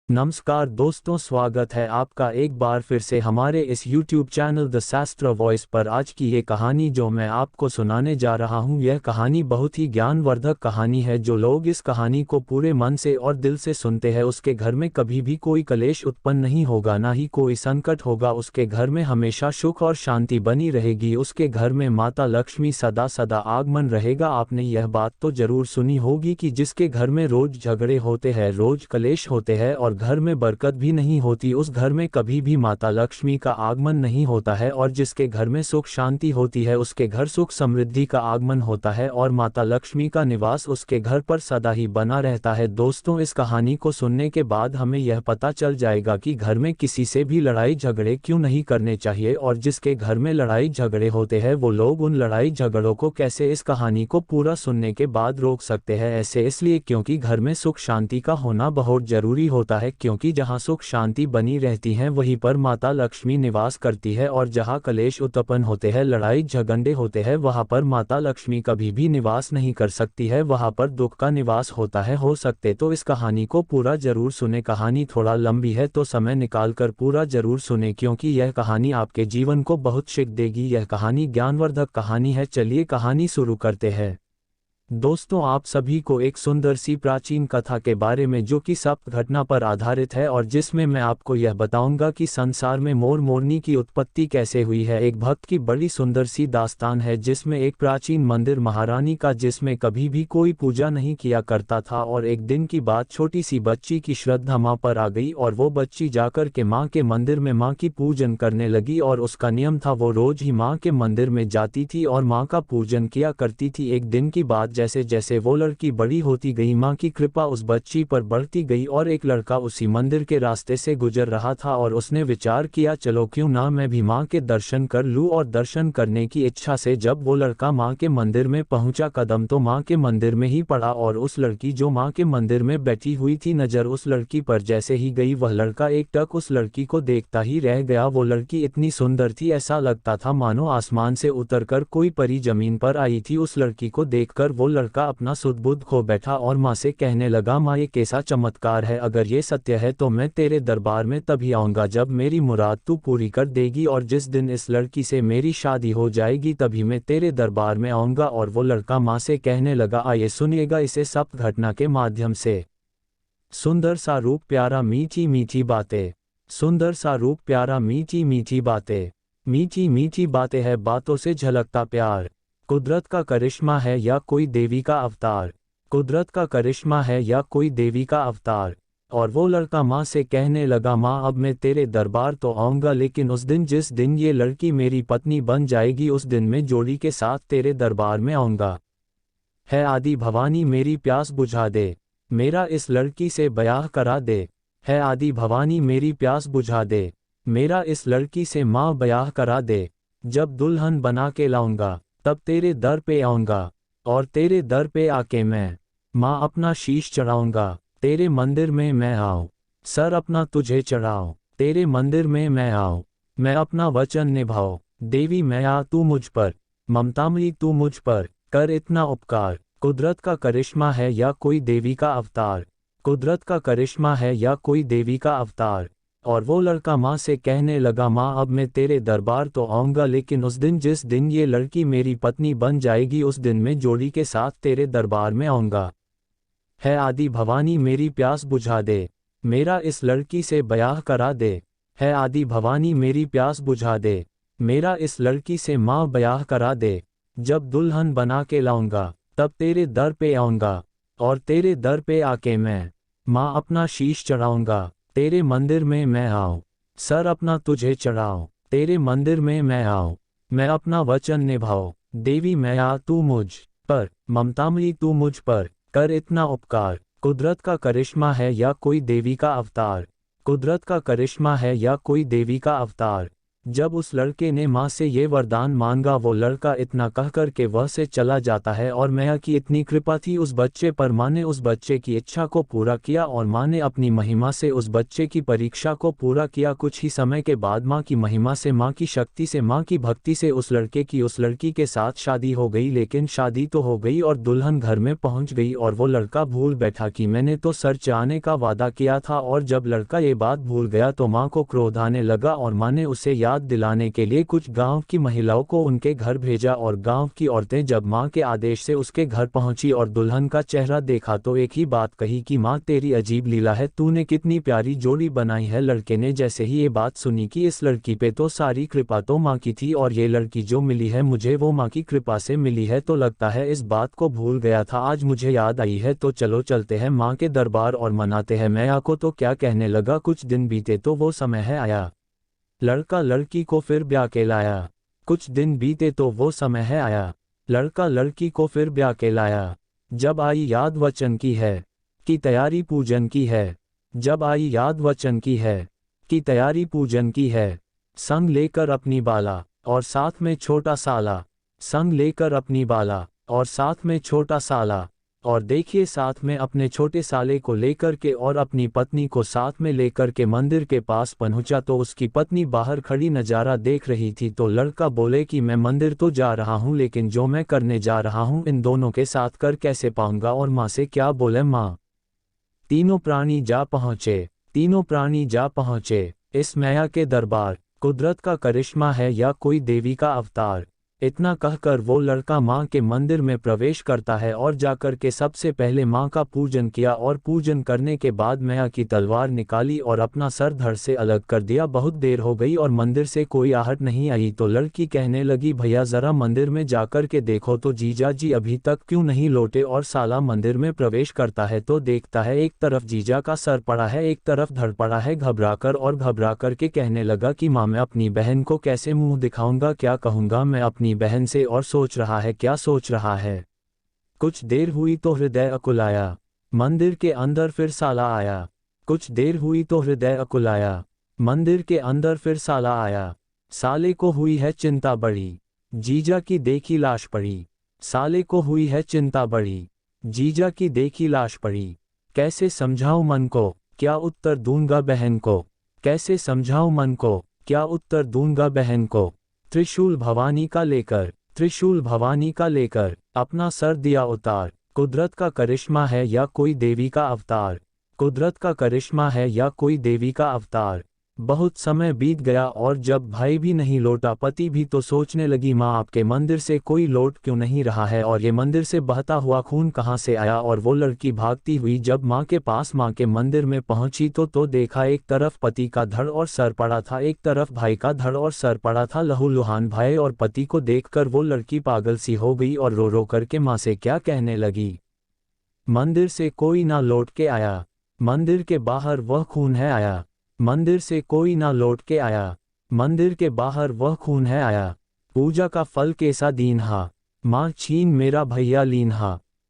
नमस्कार दोस्तों, स्वागत है आपका एक बार फिर से हमारे इस YouTube चैनल द शास्त्र वॉइस पर। आज की ये कहानी जो मैं आपको सुनाने जा रहा हूँ, यह कहानी बहुत ही ज्ञानवर्धक कहानी है। जो लोग इस कहानी को पूरे मन से और दिल से सुनते हैं, उसके घर में कभी भी कोई कलेश उत्पन्न नहीं होगा, ना ही कोई संकट होगा। उसके घर में हमेशा सुख और शांति बनी रहेगी। उसके घर में माता लक्ष्मी सदा सदा आगमन रहेगा। आपने यह बात तो जरूर सुनी होगी कि जिसके घर में रोज झगड़े होते हैं, रोज कलेश होते हैं और घर में बरकत भी नहीं होती, उस घर में कभी भी माता लक्ष्मी का आगमन नहीं होता है। और जिसके घर में सुख शांति होती है, उसके घर सुख समृद्धि का आगमन होता है और माता लक्ष्मी का निवास उसके घर पर सदा ही बना रहता है। दोस्तों, इस कहानी को सुनने के बाद हमें यह पता चल जाएगा कि घर में किसी से भी लड़ाई झगड़े क्यों नहीं करने चाहिए, और जिसके घर में लड़ाई झगड़े होते हैं वो लोग उन लड़ाई झगड़ों को कैसे इस कहानी को पूरा सुनने के बाद रोक सकते हैं। ऐसे इसलिए क्योंकि घर में सुख शांति का होना बहुत जरूरी होता है, क्योंकि जहां सुख शांति बनी रहती है वहीं पर माता लक्ष्मी निवास करती है, और जहां कलेश उत्पन्न होते हैं, लड़ाई झगड़े होते हैं, वहां पर माता लक्ष्मी कभी भी निवास नहीं कर सकती है, वहां पर दुख का निवास होता है। हो सकते तो इस कहानी को पूरा जरूर सुने। कहानी थोड़ा लंबी है तो समय निकाल कर पूरा जरूर सुने, क्योंकि यह कहानी आपके जीवन को बहुत सीख देगी। यह कहानी ज्ञानवर्धक कहानी है। चलिए कहानी शुरू करते हैं। दोस्तों, आप सभी को एक सुंदर सी प्राचीन कथा के बारे में, जो कि सत्य घटना पर आधारित है और जिसमें मैं आपको यह बताऊंगा कि संसार में मोर मोरनी की उत्पत्ति कैसे हुई है। एक भक्त की बड़ी सुंदर सी दास्तान है, जिसमें एक प्राचीन मंदिर महारानी का, जिसमें कभी भी कोई पूजा नहीं किया करता था। और एक दिन की बात, छोटी सी बच्ची की श्रद्धा माँ पर आ गई और वो बच्ची जाकर के माँ के मंदिर में माँ की पूजन करने लगी। और उसका नियम था, वो रोज ही माँ के मंदिर में जाती थी और माँ का पूजन किया करती थी। एक दिन की बात, जैसे जैसे वो लड़की बड़ी होती गई, माँ की कृपा उस बच्ची पर बढ़ती गई और एक लड़का उसी मंदिर के रास्ते से गुजर रहा था और उसने विचार किया, चलो क्यों ना मैं भी माँ के दर्शन कर लूँ। और दर्शन करने की इच्छा से जब वो लड़का माँ के मंदिर में पहुंचा, कदम तो माँ के मंदिर में ही पड़ा और उस लड़की जो माँ के मंदिर में बैठी हुई थी, नजर उस लड़की पर जैसे ही गई, वह लड़का एक टक उस लड़की को देखता ही रह गया। वो लड़की इतनी सुंदर थी, ऐसा लगता था मानो आसमान से उतरकर कोई परी जमीन पर आई थी। उस लड़की को देखकर वो लड़का अपना सुध-बुध खो बैठा और माँ से कहने लगा, माँ ये कैसा चमत्कार है, अगर ये सत्य है तो मैं तेरे दरबार में तभी आऊँगा जब मेरी मुराद तू पूरी कर देगी, और जिस दिन इस लड़की से मेरी शादी हो जाएगी तभी मैं तेरे दरबार में आऊँगा। और वो लड़का माँ से कहने लगा, आइए सुनिएगा इसे सत्य घटना के माध्यम से। सुंदर सा रूप प्यारा मीठी मीठी बातें, सुंदर सा रूप प्यारा मीठी मीठी बातें, मीठी मीठी बातें है बातों से झलकता प्यार, कुदरत का करिश्मा है या कोई देवी का अवतार, कुदरत का करिश्मा है या कोई देवी का अवतार। और वो लड़का माँ से कहने लगा, माँ अब मैं तेरे दरबार तो आऊँगा, लेकिन उस दिन जिस दिन ये लड़की मेरी पत्नी बन जाएगी, उस दिन मैं जोड़ी के साथ तेरे दरबार में आऊँगा। है आदि भवानी मेरी प्यास बुझा दे, मेरा इस लड़की से ब्याह करा दे। है आदि भवानी मेरी प्यास बुझा दे, मेरा इस लड़की से माँ ब्याह करा दे। जब दुल्हन बना के लाऊंगा तब तेरे दर पे आऊँगा, और तेरे दर पे आके मैं माँ अपना शीश चढ़ाऊँगा। तेरे मंदिर में मैं आऊँ, सर अपना तुझे चढ़ाऊँ, तेरे मंदिर में मैं आऊँ, मैं अपना वचन निभाऊँ। देवी मैं आ तू मुझ पर, ममतामयी तू मुझ पर कर इतना उपकार। कुदरत का करिश्मा है या कोई देवी का अवतार, कुदरत का करिश्मा है या कोई देवी का अवतार। और वो लड़का माँ से कहने लगा, माँ अब मैं तेरे दरबार तो आऊँगा, लेकिन उस दिन जिस दिन ये लड़की मेरी पत्नी बन जाएगी, उस दिन मैं जोड़ी के साथ तेरे दरबार में आऊँगा। है आदि भवानी मेरी प्यास बुझा दे, मेरा इस लड़की से ब्याह करा दे। है आदि भवानी मेरी प्यास बुझा दे, मेरा इस लड़की से माँ ब्याह करा दे। जब दुल्हन बना के लाऊंगा तब तेरे दर पे आऊँगा, और तेरे दर पे आके मैं माँ अपना शीश चढ़ाऊँगा। तेरे मंदिर में मैं आऊँ, सर अपना तुझे चढ़ाऊँ, तेरे मंदिर में मैं आऊँ, मैं अपना वचन निभाऊँ। देवी मैं आ तू मुझ पर, ममतामयी तू मुझ पर कर इतना उपकार। कुदरत का करिश्मा है या कोई देवी का अवतार, कुदरत का करिश्मा है या कोई देवी का अवतार। जब उस लड़के ने माँ से ये वरदान मांगा, वो लड़का इतना कहकर के वह से चला जाता है और मैया की इतनी कृपा थी उस बच्चे पर, माँ ने उस बच्चे की इच्छा को पूरा किया और माँ ने अपनी महिमा से उस बच्चे की परीक्षा को पूरा किया। कुछ ही समय के बाद माँ की महिमा से, माँ की शक्ति से, माँ की भक्ति से उस लड़के की उस लड़की के साथ शादी हो गई। लेकिन शादी तो हो गई और दुल्हन घर में पहुंच गई और वो लड़का भूल बैठा कि मैंने तो सर चाहने का वादा किया था। और जब लड़का ये बात भूल गया तो माँ को क्रोध आने लगा और माँ ने उसे याद दिलाने के लिए कुछ गांव की महिलाओं को उनके घर भेजा। और गांव की औरतें जब माँ के आदेश से उसके घर पहुंची और दुल्हन का चेहरा देखा तो एक ही बात कही कि माँ तेरी अजीब लीला है, तूने कितनी प्यारी जोड़ी बनाई है। लड़के ने जैसे ही ये बात सुनी कि इस लड़की पे तो सारी कृपा तो माँ की थी और ये लड़की जो मिली है मुझे वो माँ की कृपा से मिली है, तो लगता है इस बात को भूल गया था, आज मुझे याद आई है, तो चलो चलते हैं माँ के दरबार और मनाते हैं मैया को। तो क्या कहने लगा, कुछ दिन बीते तो वो समय है आया, लड़का लड़की को फिर ब्याह के लाया। कुछ दिन बीते तो वो समय है आया, लड़का लड़की को फिर ब्याह के लाया। जब आई याद वचन की है कि तैयारी पूजन की है, जब आई याद वचन की है कि तैयारी पूजन की है, संग लेकर अपनी बाला और साथ में छोटा साला, संग लेकर अपनी बाला और साथ में छोटा साला, और देखिए साथ में अपने छोटे साले को लेकर के और अपनी पत्नी को साथ में लेकर के मंदिर के पास पहुंचा तो उसकी पत्नी बाहर खड़ी नज़ारा देख रही थी। तो लड़का बोले कि मैं मंदिर तो जा रहा हूं लेकिन जो मैं करने जा रहा हूं इन दोनों के साथ कर कैसे पाऊंगा। और माँ से क्या बोले, माँ तीनों प्राणी जा पहुँचे, तीनों प्राणी जा पहुँचे इस मैया के दरबार, कुदरत का करिश्मा है या कोई देवी का अवतार। इतना कहकर वो लड़का माँ के मंदिर में प्रवेश करता है और जाकर के सबसे पहले माँ का पूजन किया और पूजन करने के बाद मैया की तलवार निकाली और अपना सर धड़ से अलग कर दिया। बहुत देर हो गई और मंदिर से कोई आहट नहीं आई तो लड़की कहने लगी, भैया जरा मंदिर में जाकर के देखो तो जीजा जी अभी तक क्यों नहीं लौटे। और साला मंदिर में प्रवेश करता है तो देखता है एक तरफ जीजा का सर पड़ा है, एक तरफ धड़ पड़ा है। घबराकर और घबरा कर के कहने लगा कि माँ मैं अपनी बहन को कैसे मुंह दिखाऊंगा, क्या कहूँगा मैं अपनी बहन से, और सोच रहा है क्या सोच रहा है। कुछ देर हुई तो हृदय अकुलाया, मंदिर के अंदर फिर साला आया। कुछ देर हुई तो हृदय अकुलाया, मंदिर के अंदर फिर साला आया। साले को हुई है चिंता बड़ी, जीजा की देखी लाश पड़ी। साले को हुई है चिंता बड़ी, जीजा की देखी लाश पड़ी। कैसे समझाऊं मन को, क्या उत्तर दूंगा बहन को, कैसे समझाऊं मन को, क्या उत्तर दूंगा बहन को। त्रिशूल भवानी का लेकर, त्रिशूल भवानी का लेकर अपना सर दिया उतार। कुदरत का करिश्मा है या कोई देवी का अवतार, कुदरत का करिश्मा है या कोई देवी का अवतार। बहुत समय बीत गया और जब भाई भी नहीं लौटा, पति भी, तो सोचने लगी माँ आपके मंदिर से कोई लौट क्यों नहीं रहा है और ये मंदिर से बहता हुआ खून कहाँ से आया। और वो लड़की भागती हुई जब माँ के पास, माँ के मंदिर में पहुंची तो देखा एक तरफ पति का धड़ और सर पड़ा था, एक तरफ भाई का धड़ और सर पड़ा था। लहूलुहान भाई और पति को देखकर वो लड़की पागल सी हो गई और रो रो करके माँ से क्या कहने लगी, मंदिर से कोई ना लौट के आया, मंदिर के बाहर वह खून है आया, मंदिर से कोई ना लौट के आया, मंदिर के बाहर वह खून है आया। पूजा का फल कैसा दीन हा, माँ छीन मेरा भैया लीन हा।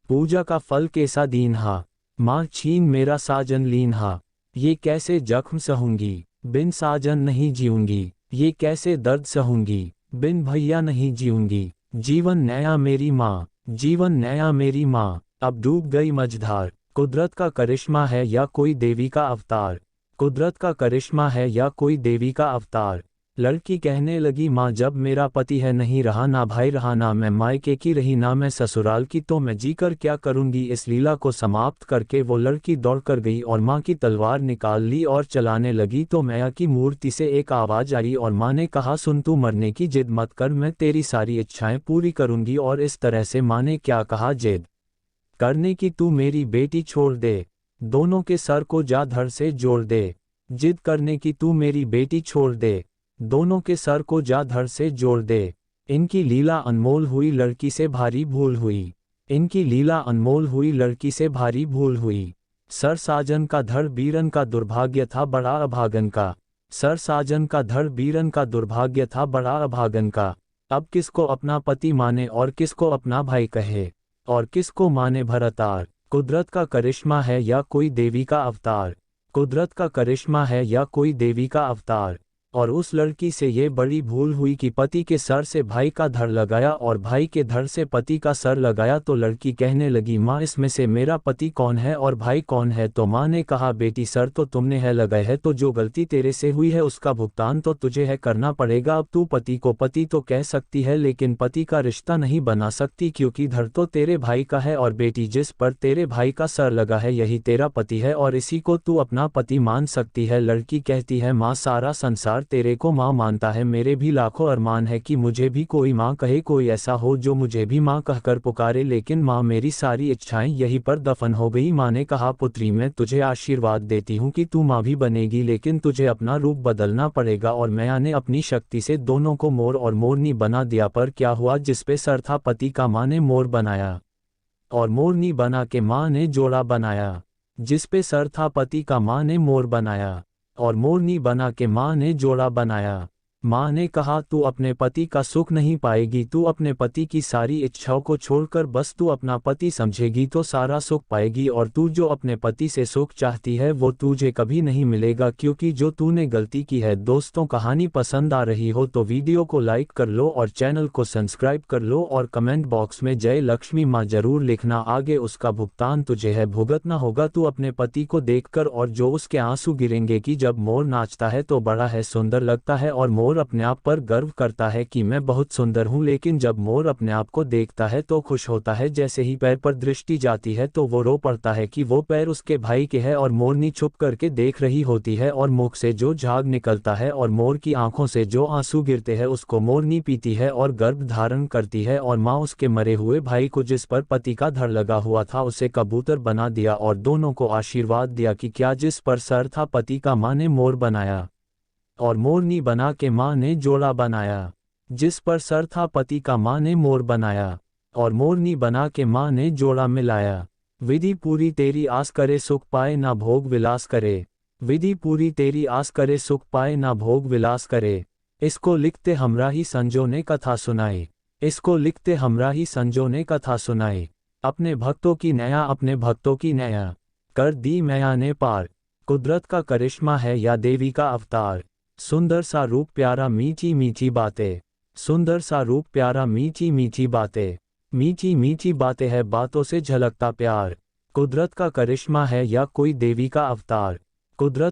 पूजा का फल कैसा दीन हा, माँ छीन मेरा साजन लीन हा। ये कैसे जख्म सहूंगी, बिन साजन नहीं जीऊंगी। ये कैसे दर्द सहूंगी, बिन भैया नहीं जीऊंगी। जीवन नया मेरी माँ, जीवन नया मेरी माँ, अब डूब गई मझधार। कुदरत का करिश्मा है या कोई देवी का अवतार, कुदरत का करिश्मा है या कोई देवी का अवतार। लड़की कहने लगी, माँ जब मेरा पति है नहीं रहा, ना भाई रहा, ना मैं मायके की रही, ना मैं ससुराल की, तो मैं जीकर क्या करूंगी। इस लीला को समाप्त करके वो लड़की दौड़ कर गई और माँ की तलवार निकाल ली और चलाने लगी। तो मैया की मूर्ति से एक आवाज आई और माँ ने कहा, सुन तू मरने की जिद मत कर, मैं तेरी सारी इच्छाएं पूरी करूंगी। और इस तरह से माँ ने क्या कहा, जिद करने की तू मेरी बेटी छोड़ दे, दोनों के सर को जा धड़ से जोड़ दे। जिद करने की तू मेरी बेटी छोड़ दे, दोनों के सर को जा धड़ से जोड़ दे। इनकी लीला अनमोल हुई, लड़की से भारी भूल हुई। इनकी लीला अनमोल हुई, लड़की से भारी भूल हुई। सर साजन का धड़ बीरन का दुर्भाग्य था बड़ा अभागन का, सर साजन का धड़ बीरन का दुर्भाग्य था बड़ा अभागन का। अब किसको अपना पति माने और किसको अपना भाई कहे, और किसको माने भरतार। कुदरत का करिश्मा है या कोई देवी का अवतार, कुदरत का करिश्मा है या कोई देवी का अवतार। और उस लड़की से ये बड़ी भूल हुई कि पति के सर से भाई का धड़ लगाया और भाई के धड़ से पति का सर लगाया। तो लड़की कहने लगी, माँ इसमें से मेरा पति कौन है और भाई कौन है? तो माँ ने कहा, बेटी सर तो तुमने है लगाए है, तो जो गलती तेरे से हुई है उसका भुगतान तो तुझे है करना पड़ेगा। अब तू पति को पति तो कह सकती है लेकिन पति का रिश्ता नहीं बना सकती, क्योंकि धड़ तो तेरे भाई का है और बेटी जिस पर तेरे भाई का सर लगा है यही तेरा पति है और इसी को तू अपना पति मान सकती है। लड़की कहती है, माँ सारा संसार तेरे को माँ मानता है, मेरे भी लाखों अरमान है कि मुझे भी कोई माँ कहे, कोई ऐसा हो जो मुझे भी माँ कहकर पुकारे, लेकिन माँ मेरी सारी इच्छाएं यहीं पर दफन हो गई। माँ ने कहा, पुत्री मैं तुझे आशीर्वाद देती हूँ कि तू माँ भी बनेगी, लेकिन तुझे अपना रूप बदलना पड़ेगा। और मैया ने अपनी शक्ति से दोनों को मोर और मोरनी बना दिया। पर क्या हुआ, जिसपे सर था पति का माँ ने मोर बनाया और मोरनी बना के माँ ने जोड़ा बनाया। जिसपे सर था पति का माँ ने मोर बनाया और मोरनी बना के माँ ने जोड़ा बनाया। माँ ने कहा, तू अपने पति का सुख नहीं पाएगी, तू अपने पति की सारी इच्छाओं को छोड़कर बस तू अपना पति समझेगी तो सारा सुख पाएगी, और तू जो अपने पति से सुख चाहती है वो तुझे कभी नहीं मिलेगा, क्योंकि जो तूने गलती की है। दोस्तों, कहानी पसंद आ रही हो तो वीडियो को लाइक कर लो और चैनल को सब्सक्राइब कर लो और कमेंट बॉक्स में जय लक्ष्मी माँ जरूर लिखना। आगे उसका भुगतान तुझे है भुगतना होगा। तू अपने पति को देखकर और जो उसके आंसू गिरेंगे कि जब मोर नाचता है तो बड़ा है सुंदर लगता है और मोर अपने आप पर गर्व करता है कि मैं बहुत सुंदर हूँ, लेकिन जब मोर अपने आप को देखता है तो खुश होता है। जैसे ही पैर पर दृष्टि जाती है तो वो रो पड़ता है कि वो पैर उसके भाई के है और मोरनी छुप करके देख रही होती है और मुख से जो झाग निकलता है और मोर की आंखों से जो आंसू गिरते हैं उसको मोरनी पीती है और गर्भ धारण करती है। और माँ उसके मरे हुए भाई को, जिस पर पति का धड़ लगा हुआ था, उसे कबूतर बना दिया और दोनों को आशीर्वाद दिया कि क्या जिस पर सर था पति का माँ ने मोर बनाया और मोरनी बना के माँ ने जोड़ा बनाया। जिस पर सर था पति का माँ ने मोर बनाया और मोरनी बना के माँ ने जोड़ा मिलाया। विधि पूरी तेरी आस करे सुख पाए ना भोग विलास करे। विधि पूरी तेरी आस करे सुख पाए ना भोग विलास करे। इसको लिखते हमरा ही संजो ने कथा सुनाई। इसको लिखते हमरा ही संजो ने कथा सुनाई। अपने भक्तों की नया, अपने भक्तों की नया कर दी मैया ने पार। कुदरत का करिश्मा है या देवी का अवतार। सुंदर सा रूप प्यारा मीठी मीठी बातें। सुंदर सा रूप प्यारा मीठी मीठी बातें। मीठी मीठी बातें है बातों से झलकता प्यार। कुदरत का करिश्मा है या कोई देवी का अवतार। कुदरत